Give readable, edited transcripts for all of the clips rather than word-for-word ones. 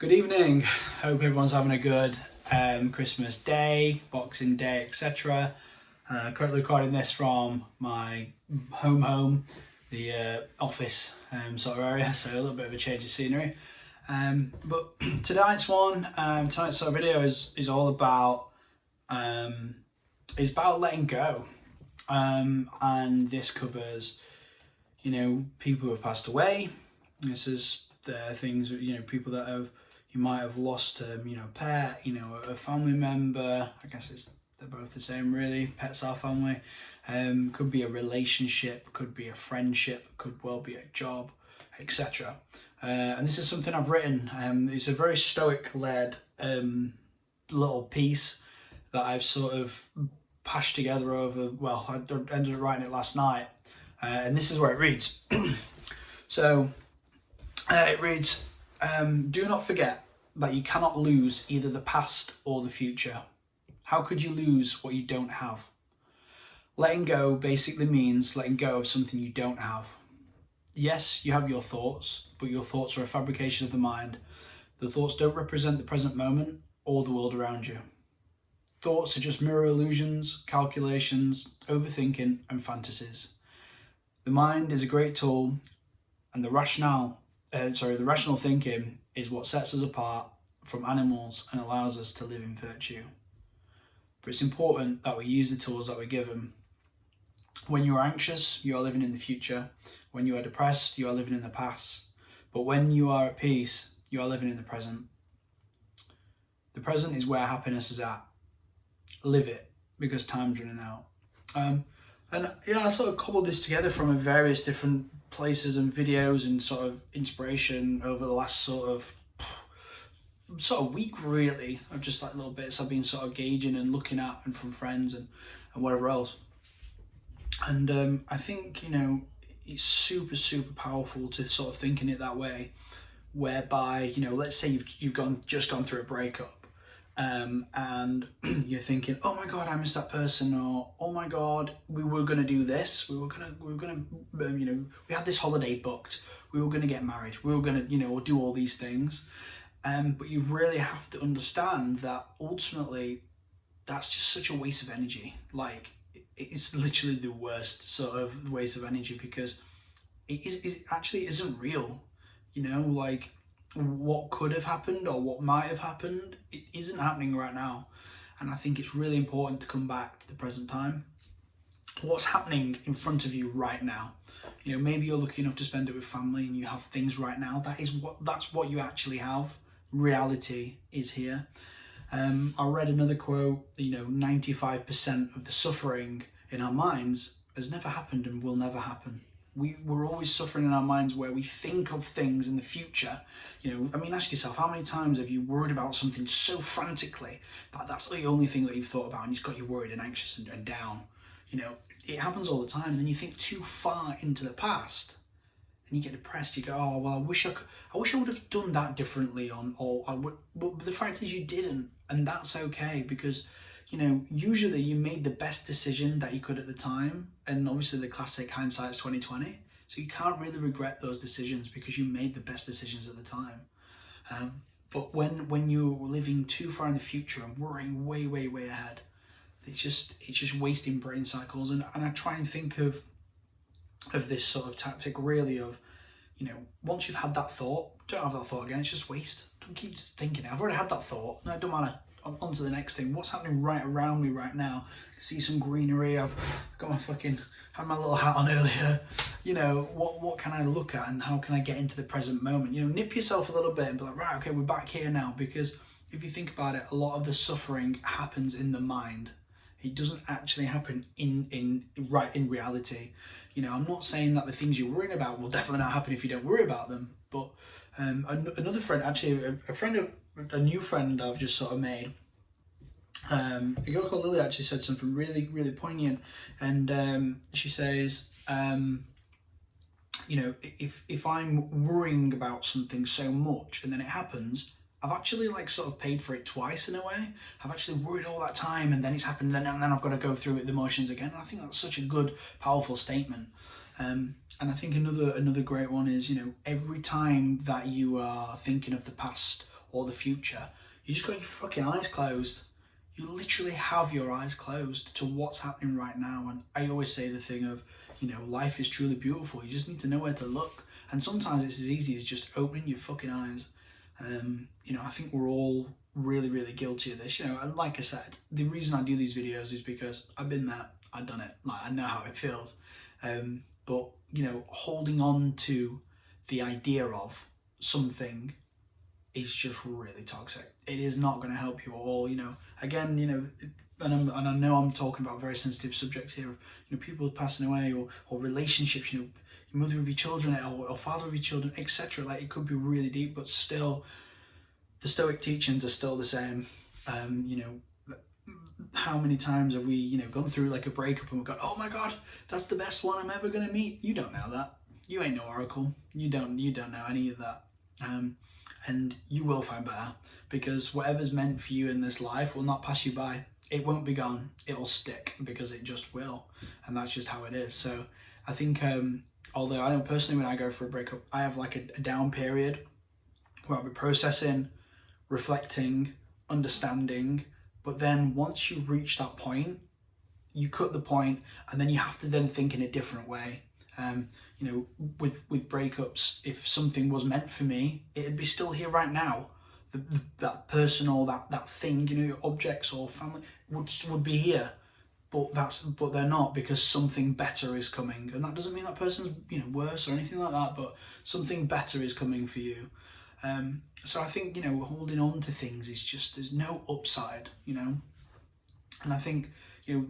Good evening. Hope everyone's having a good Christmas Day, Boxing Day, etc. Currently recording this from my home, the office sort of area, so a little bit of a change of scenery. But tonight's sort of video is all about letting go, and this covers people who have passed away. This is the things people that you might have lost pet, a family member. I guess they're both the same really. Pets are family. Could be a relationship, could be a friendship, could well be a job, etc. And this is something I've written. It's a very stoic led little piece that I've sort of pashed together over. Well, I ended up writing it last night, and this is where it reads. So it reads, do not forget that you cannot lose either the past or the future. How could you lose what you don't have? Letting go basically means letting go of something you don't have. Yes, you have your thoughts, but your thoughts are a fabrication of the mind. The thoughts don't represent the present moment or the world around you. Thoughts are just mirror illusions, calculations, overthinking, and fantasies. The mind is a great tool, and the rational thinking is what sets us apart from animals and allows us to live in virtue. But it's important that we use the tools that we're given. When you are anxious, you are living in the future. When you are depressed, you are living in the past. But when you are at peace, you are living in the present. The present is where happiness is at. Live it, because time's running out. I sort of cobbled this together from various different places and videos and sort of inspiration over the last sort of week really, of just like little bits I've been sort of gauging and looking at, and from friends and whatever else. And I think it's super powerful to sort of think in it that way, whereby let's say you've just gone through a breakup. And you're thinking, oh my God, I miss that person, or oh my God, we were gonna do this, we were gonna, we had this holiday booked, we were gonna get married, we were gonna, do all these things. But you really have to understand that ultimately, that's just such a waste of energy. Like, it's literally the worst sort of waste of energy, because it actually isn't real. Like, what could have happened or what might have happened, it isn't happening right now. And I think it's really important to come back to the present time. What's happening in front of you right now? Maybe you're lucky enough to spend it with family and you have things right now. That's what you actually have. Reality is here. I read another quote, 95% of the suffering in our minds has never happened and will never happen. We're always suffering in our minds where we think of things in the future. Ask yourself, how many times have you worried about something so frantically that that's the only thing that you've thought about, and it's got you worried and anxious and down? It happens all the time. And then you think too far into the past and you get depressed. You go, oh, well, I wish I would have done that differently, but the fact is you didn't, and that's okay, because usually you made the best decision that you could at the time, and obviously the classic hindsight is 2020. So you can't really regret those decisions because you made the best decisions at the time. But when you're living too far in the future and worrying way ahead, it's just wasting brain cycles. And I try and think of this sort of tactic really of, once you've had that thought, don't have that thought again. It's just waste. Don't keep just thinking it. I've already had that thought. No, it don't matter. On to the next thing. What's happening right around me right now? I can see some greenery. I've got had my little hat on earlier. What can I look at, and how can I get into the present moment? Nip yourself a little bit and be like, right, okay, we're back here now. Because if you think about it, a lot of the suffering happens in the mind. It doesn't actually happen in reality. I'm not saying that the things you're worrying about will definitely not happen if you don't worry about them. But another friend, actually, a new friend I've just sort of made, a girl called Lily, actually said something really poignant. And she says, if I'm worrying about something so much and then it happens, I've actually sort of paid for it twice in a way. I've actually worried all that time, and then it's happened, and then I've got to go through it, the motions again. And I think that's such a good, powerful statement. And I think another great one is, every time that you are thinking of the past or the future, you just got your fucking eyes closed. You literally have your eyes closed to what's happening right now. And I always say the thing of, you know, life is truly beautiful. You just need to know where to look. And sometimes it's as easy as just opening your fucking eyes. You know, I think we're all really, really guilty of this. You know, and like I said, the reason I do these videos is because I've been there, I've done it, like I know how it feels. But, you know, holding on to the idea of something is just really toxic. It is not going to help you at all. You know, again, you know, and I know I'm talking about very sensitive subjects here of, you know, people passing away, or relationships, you know, your mother of your children or father of your children, etc. Like, it could be really deep, but still the Stoic teachings are still the same. You know, how many times have we, you know, gone through like a breakup and we've got, oh my god, that's the best one I'm ever gonna meet. You don't know that. You ain't no oracle. You don't know any of that. And you will find better, because whatever's meant for you in this life will not pass you by. It won't be gone. It'll stick, because it just will. And that's just how it is. So I think, although I know personally when I go for a breakup, I have like a down period where I'll be processing, reflecting, understanding. But then once you reach that point, you cut the point, and then you have to then think in a different way. You know, with breakups, if something was meant for me, it'd be still here right now. That person or that thing, you know, your objects or family would be here, but they're not, because something better is coming, and that doesn't mean that person's, you know, worse or anything like that, but something better is coming for you. So I think, you know, holding on to things is just, there's no upside, you know. And I think, you know,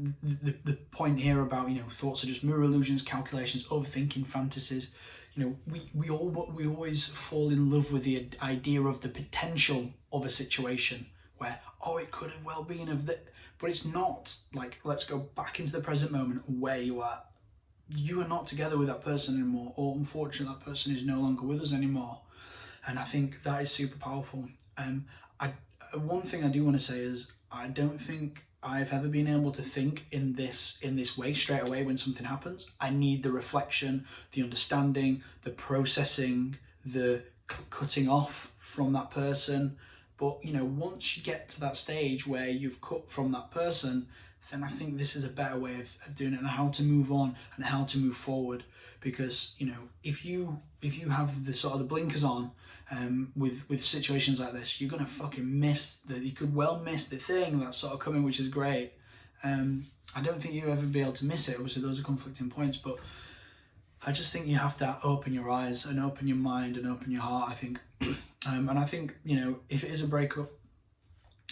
the point here about, you know, thoughts are just mirror illusions, calculations, overthinking, fantasies. You know, we always fall in love with the idea of the potential of a situation where, oh, it could have well been of that, but it's not. Like, let's go back into the present moment where you are. You are not together with that person anymore, or unfortunately that person is no longer with us anymore. And I think that is super powerful. One thing I do want to say is, I don't think I've ever been able to think in this way straight away when something happens. I need the reflection, the understanding, the processing, the cutting off from that person. But, you know, once you get to that stage where you've cut from that person, then I think this is a better way of doing it, and how to move on and how to move forward. Because, you know, if you have the sort of the blinkers on, with situations like this, you're gonna fucking miss you could well miss the thing that's sort of coming, which is great. I don't think you'll ever be able to miss it. Obviously those are conflicting points, but I just think you have to open your eyes and open your mind and open your heart, I think. And I think, you know, if it is a breakup,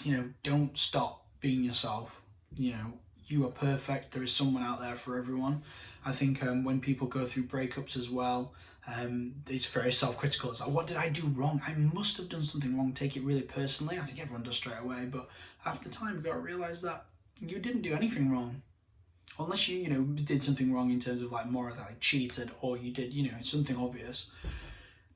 you know, don't stop being yourself. You know, you are perfect. There is someone out there for everyone. I think when people go through breakups as well, it's very self-critical. It's like, what did I do wrong? I must have done something wrong. Take it really personally. I think everyone does straight away. But after time, you've got to realise that you didn't do anything wrong. Unless you know, did something wrong in terms of like more like cheated, or you did, you know, something obvious.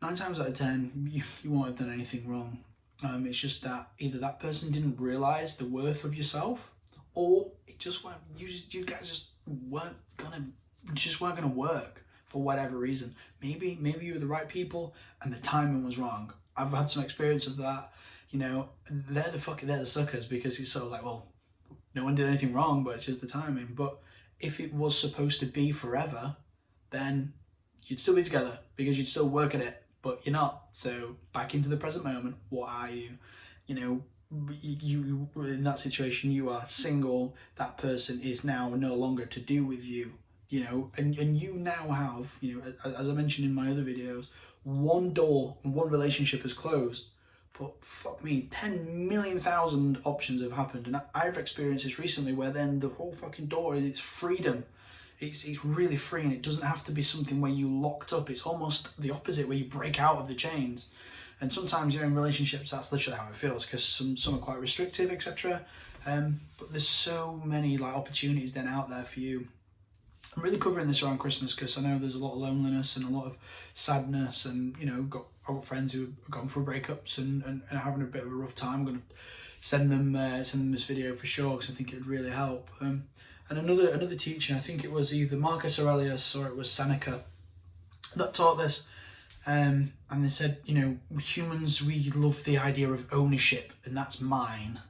9 times out of 10, you won't have done anything wrong. It's just that either that person didn't realise the worth of yourself, or it just weren't, you guys just weren't gonna work for whatever reason. Maybe you were the right people and the timing was wrong. I've had some experience of that. You know, they're the suckers, because it's sort of like, well, no one did anything wrong, but it's just the timing. But if it was supposed to be forever, then you'd still be together, because you'd still work at it, but you're not. So back into the present moment. What are you? You know, you in that situation, you are single. That person is now no longer to do with you. You know, and you now have, you know, as I mentioned in my other videos, one door and one relationship is closed, but fuck me, 10 million thousand options have happened. And I've experienced this recently, where then the whole fucking door is freedom. It's really free, and it doesn't have to be something where you locked up. It's almost the opposite, where you break out of the chains. And sometimes, you know, in relationships, that's literally how it feels, because some are quite restrictive, etc. But there's so many like opportunities then out there for you. I'm really covering this around Christmas, because I know there's a lot of loneliness and a lot of sadness, and, you know, I've got friends who have gone through breakups and are having a bit of a rough time. I'm going to send them this video for sure, because I think it would really help. And another teacher, I think it was either Marcus Aurelius or it was Seneca, that taught this. And they said, you know, humans, we love the idea of ownership, and that's mine.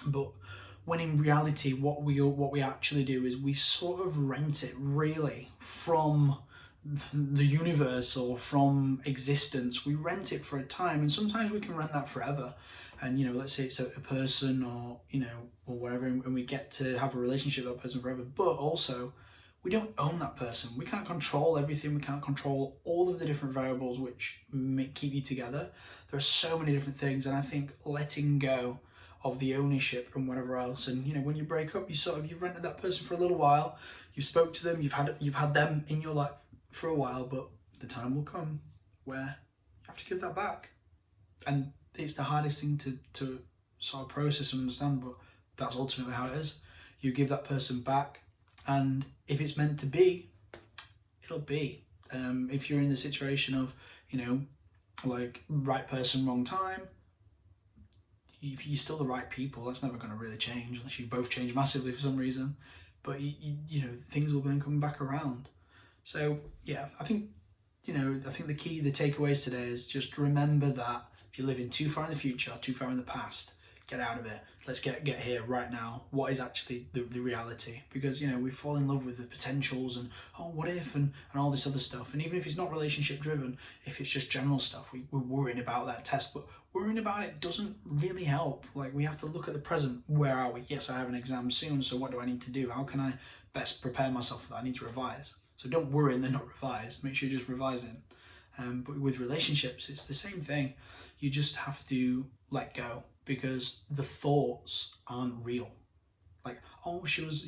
But when in reality, what we actually do is we sort of rent it really from the universe or from existence. We rent it for a time, and sometimes we can rent that forever. And you know, let's say it's a person, or you know, or whatever, and we get to have a relationship with that person forever. But also, we don't own that person. We can't control everything. We can't control all of the different variables which keep you together. There are so many different things, and I think letting go of the ownership and whatever else. And you know, when you break up, you've rented that person for a little while. You spoke to them. You've had them in your life for a while, but the time will come where you have to give that back. And it's the hardest thing to sort of process and understand, but that's ultimately how it is. You give that person back, and if it's meant to be, it'll be. If you're in the situation of, you know, like right person, wrong time, if you're still the right people, that's never going to really change unless you both change massively for some reason. But you know, things will then come back around. So yeah, I think the takeaways today is just remember that if you're living too far in the future, too far in the past, get out of it. Let's get here right now. What is actually the reality? Because you know, we fall in love with the potentials and what if and all this other stuff. And even if it's not relationship driven, if it's just general stuff, we're worrying about that test, but worrying about it doesn't really help. Like, we have to look at the present. Where are we? Yes, I have an exam soon, so what do I need to do? How can I best prepare myself for that? I need to revise. So don't worry and then not revise. Make sure you're just revising. But with relationships, it's the same thing. You just have to let go, because the thoughts aren't real. Like, oh, she was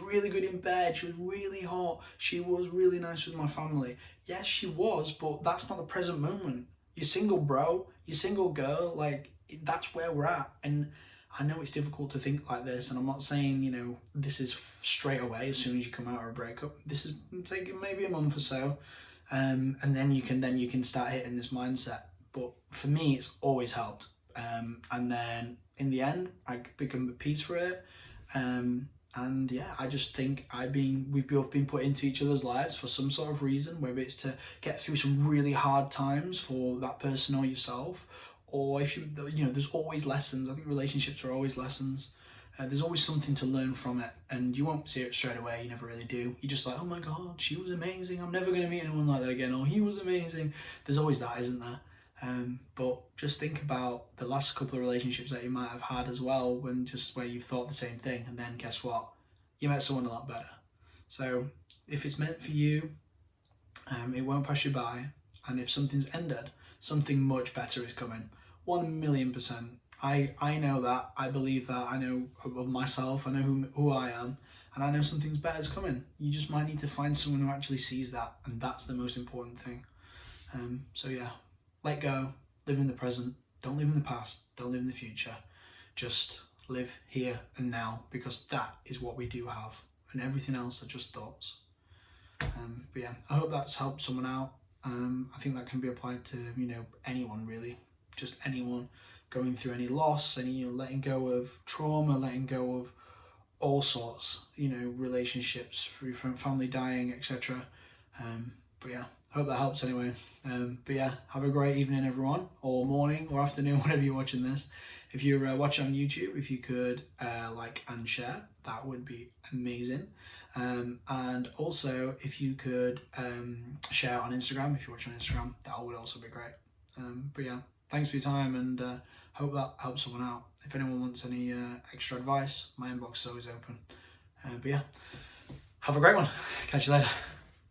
really good in bed, she was really hot, she was really nice with my family. Yes, she was, but that's not the present moment. You're single, bro. You're single, girl. Like, that's where we're at. And I know it's difficult to think like this, and I'm not saying, you know, this is straight away as soon as you come out of a breakup. This is taking maybe a month or so, and then you can start hitting this mindset. But for me, it's always helped. And then in the end, I become at peace for it. And yeah, I just think we've both been put into each other's lives for some sort of reason, whether it's to get through some really hard times for that person or yourself, or if you know, there's always lessons. I think relationships are always lessons. There's always something to learn from it, and you won't see it straight away. You never really do. You're just like, oh my god, she was amazing. I'm never going to meet anyone like that again. Or he was amazing. There's always that, isn't there? But just think about the last couple of relationships that you might have had as well, where you thought the same thing, and then guess what? You met someone a lot better. So if it's meant for you, it won't pass you by. And if something's ended, something much better is coming. 1,000,000%. I know that. I believe that. I know of myself. I know who I am. And I know something's better is coming. You just might need to find someone who actually sees that. And that's the most important thing. So yeah, let go. Live in the present. Don't live in the past. Don't live in the future. Just live here and now, because that is what we do have. And everything else are just thoughts. But yeah, I hope that's helped someone out. I think that can be applied to, you know, anyone really. Just anyone going through any loss, letting go of trauma, letting go of all sorts, you know, relationships, family dying, etc. But yeah, I hope that helps anyway. But yeah, have a great evening, everyone, or morning or afternoon, whenever you're watching this. If you're watching on YouTube, if you could like and share, that would be amazing. And also, if you could share on Instagram, if you're watching on Instagram, that would also be great. But yeah, thanks for your time, and hope that helps someone out. If anyone wants any extra advice, my inbox is always open. But yeah, have a great one. Catch you later.